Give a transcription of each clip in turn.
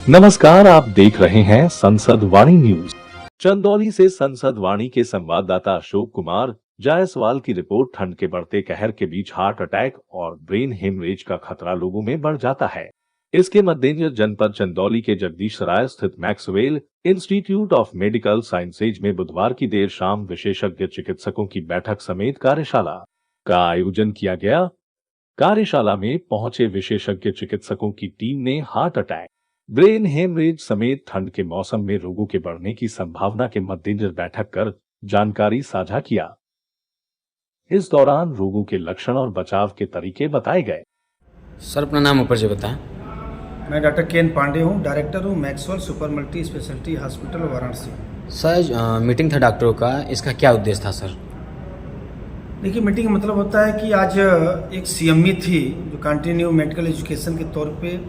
नमस्कार, आप देख रहे हैं संसद वाणी न्यूज। चंदौली से संसद वाणी के संवाददाता अशोक कुमार जायसवाल की रिपोर्ट। ठंड के बढ़ते कहर के बीच हार्ट अटैक और ब्रेन हेमरेज का खतरा लोगों में बढ़ जाता है। इसके मद्देनजर जनपद चंदौली के जगदीशराय स्थित Maxwell institute of medical sciences में बुधवार की देर शाम विशेषज्ञ चिकित्सकों की बैठक समेत कार्यशाला का आयोजन किया गया। कार्यशाला में पहुंचे विशेषज्ञ चिकित्सकों की टीम ने हार्ट अटैक, ब्रेन हेमरेज समेत ठंड के मौसम में रोगों के बढ़ने की संभावना के मद्देनजर बैठक कर जानकारी साझा किया। इस दौरान रोगों के लक्षण और बचाव के तरीके बताए गए। सर अपना नाम ऊपर से बताएं। मैं डॉक्टर के एन पांडे हूँ, डायरेक्टर हूँ Maxwell super multi speciality hospital Varanasi. Sir meeting था डॉक्टरों का, इसका क्या उद्देश्य था सर? देखिए, मीटिंग का मतलब होता है कि आज एक सीएमई थी जो कंटिन्यू मेडिकल एजुकेशन के तौर पे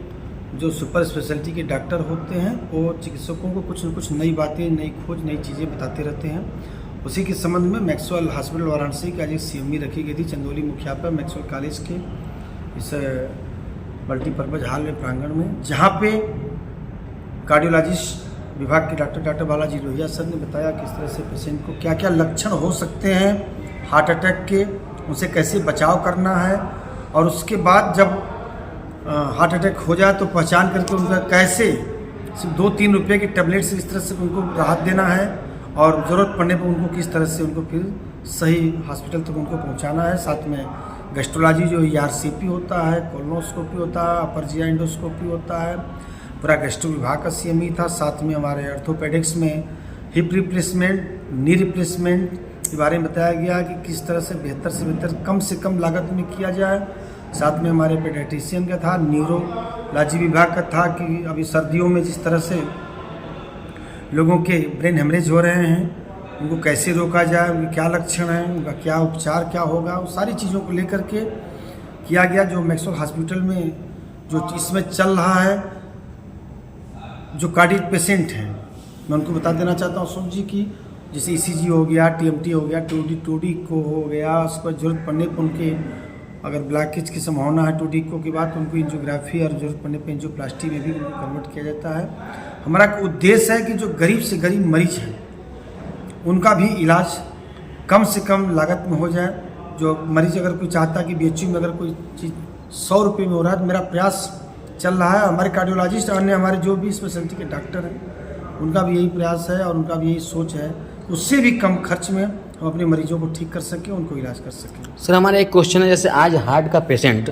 जो सुपर स्पेशलिटी के डॉक्टर होते हैं वो चिकित्सकों को कुछ न कुछ नई बातें, नई खोज, नई चीज़ें बताते रहते हैं। उसी के संबंध में मैक्सवेल हॉस्पिटल वाराणसी की आज एक सीएमई रखी गई थी चंदौली मुखिया पर मैक्सवेल कॉलेज के इस मल्टीपर्पज़ हॉल में प्रांगण में, जहाँ पे कार्डियोलॉजिस्ट विभाग के डॉक्टर बालाजी लोहिया सर ने बताया किस तरह से पेशेंट को क्या क्या लक्षण हो सकते हैं हार्ट अटैक के, उनसे कैसे बचाव करना है, और उसके बाद जब हार्ट अटैक हो जाए तो पहचान करके उनका कैसे सिर्फ 2-3 रुपये की टैबलेट से इस तरह से उनको राहत देना है, और ज़रूरत पड़ने पर उनको किस तरह से उनको फिर सही हॉस्पिटल तक उनको पहुंचाना है। साथ में गैस्ट्रोलॉजी जो ERCP होता है, कोलोनोस्कोपी होता है, अपर GI एंडोस्कोपी होता है, पूरा गैस्ट्रो विभाग का CME था। साथ में हमारे ऑर्थोपेडिक्स में हिप रिप्लेसमेंट, नी रिप्लेसमेंट के बारे में बताया गया कि किस तरह से बेहतर कम से कम लागत में किया जाए। साथ में हमारे पेडियाट्रिशियन का था, न्यूरोलॉजी विभाग का था कि अभी सर्दियों में जिस तरह से लोगों के ब्रेन हेमरेज हो रहे हैं उनको कैसे रोका जाए, उनके क्या लक्षण हैं, उनका क्या उपचार क्या होगा, उस सारी चीज़ों को लेकर के किया गया। जो मैक्सवेल हॉस्पिटल में जो इसमें चल रहा है, जो कार्डियक पेशेंट हैं, मैं उनको बता देना चाहता हूँ अशोक जी की जैसे ECG हो गया, TMT हो गया, 2D को हो गया, उस पर जरूरत पड़ने पर उनके अगर ब्लॉकेज की संभावना है 2D को के बाद उनको एंजियोग्राफी और जरूरत पड़ने पर एंजियोप्लास्टी में भी उनको कन्वर्ट किया जाता है। हमारा उद्देश्य है कि जो गरीब से गरीब मरीज हैं उनका भी इलाज कम से कम लागत में हो जाए। जो मरीज अगर कोई चाहता है कि BHU में अगर कोई चीज़ 100 रुपये में हो रहा है, तो मेरा प्रयास चल रहा है। हमारे कार्डियोलॉजिस्ट और अन्य हमारे जो भी स्पेशलिटी के डॉक्टर हैं उनका भी यही प्रयास है और उनका भी यही सोच है, उससे भी कम खर्च में हम अपने मरीजों को ठीक कर सकें, उनको इलाज कर सकें। सर हमारा एक क्वेश्चन है, जैसे आज हार्ट का पेशेंट,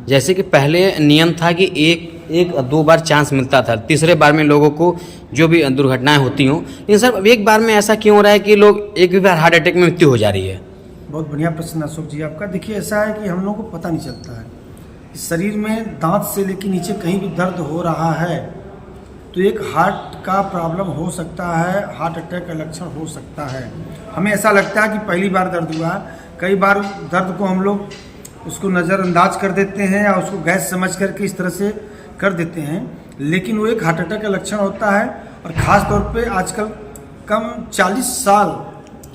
जैसे कि पहले नियम था कि एक 2 बार चांस मिलता था, तीसरे बार में लोगों को जो भी दुर्घटनाएं होती हों, लेकिन सर अब एक बार में ऐसा क्यों हो रहा है कि लोग एक भी बार हार्ट अटैक में मृत्यु हो जा रही है? बहुत बढ़िया प्रश्न अशोक जी आपका। देखिए, ऐसा है कि हम लोगों को पता नहीं चलता है कि शरीर में दांत से लेकर नीचे कहीं भी दर्द हो रहा है तो एक हार्ट का प्रॉब्लम हो सकता है, हार्ट अटैक का लक्षण हो सकता है। हमें ऐसा लगता है कि पहली बार दर्द हुआ, कई बार दर्द को हम लोग उसको नज़रअंदाज कर देते हैं और उसको गैस समझ करके इस तरह से कर देते हैं, लेकिन वो एक हार्ट अटैक का लक्षण होता है। और ख़ास तौर पे आजकल कम 40 साल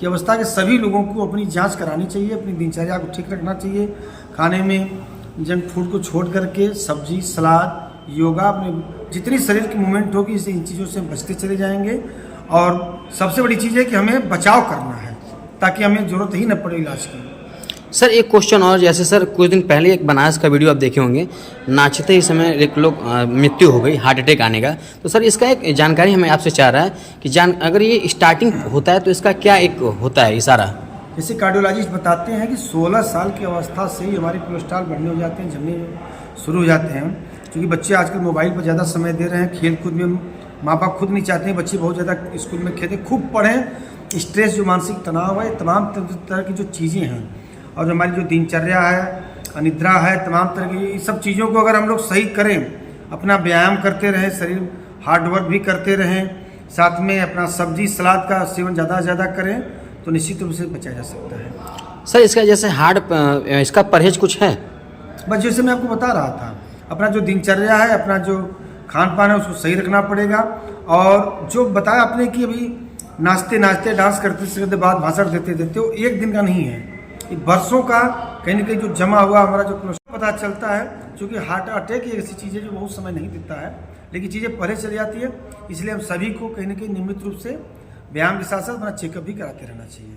की अवस्था के सभी लोगों को अपनी जांच करानी चाहिए, अपनी दिनचर्या को ठीक रखना चाहिए, खाने में जंक फूड को छोड़ करके सब्जी, सलाद, योगा, अपने जितनी शरीर की मूवमेंट होगी इन चीज़ों से बचते चले जाएंगे। और सबसे बड़ी चीज़ है कि हमें बचाव करना है ताकि हमें ज़रूरत ही न पड़े इलाज की। सर एक क्वेश्चन और, जैसे सर कुछ दिन पहले एक बनारस का वीडियो आप देखे होंगे, नाचते ही समय एक लोग मृत्यु हो गई हार्ट अटैक आने का, तो सर इसका एक जानकारी हमें आपसे चाह रहा है कि अगर ये स्टार्टिंग होता है तो इसका क्या एक होता है इशारा? जैसे कार्डियोलॉजिस्ट बताते हैं कि 16 साल की अवस्था से ही हमारे कोलेस्ट्रॉल बढ़ने हो जाते हैं, झड़ने शुरू हो जाते हैं। क्योंकि बच्चे आजकल मोबाइल पर ज़्यादा समय दे रहे हैं, खेल कूद में माँ बाप खुद नहीं चाहते हैं बच्चे बहुत ज़्यादा स्कूल में खेलें, खूब पढ़ें। स्ट्रेस जो मानसिक तनाव है, तमाम तरह की जो चीज़ें हैं और जो हमारी जो दिनचर्या है, अनिद्रा है, तमाम तरह की इस सब चीज़ों को अगर हम लोग सही करें, अपना व्यायाम करते रहें, शरीर हार्डवर्क भी करते रहें, साथ में अपना सब्जी सलाद का सेवन ज़्यादा से ज़्यादा करें तो निश्चित रूप से बचाया जा सकता है। सर इसका जैसे इसका परहेज कुछ है? बस जैसे मैं आपको बता रहा था, अपना जो दिनचर्या है, अपना जो खान पान है उसको सही रखना पड़ेगा। और जो बताया आपने कि अभी नाचते नाचते डांस करते बाद भाषण देते देते वो एक दिन का नहीं है, ये वर्षों का कहीं ना कहीं जो जमा हुआ हमारा जो कोलेस्ट्रॉल पता चलता है। क्योंकि हार्ट अटैक एक ऐसी चीज़ है जो बहुत समय नहीं देता है, लेकिन चीज़ें पहले चली जाती है, इसलिए हम सभी को कहीं ना कहीं नियमित रूप से व्यायाम के साथ साथ अपना चेकअप भी कराते रहना चाहिए।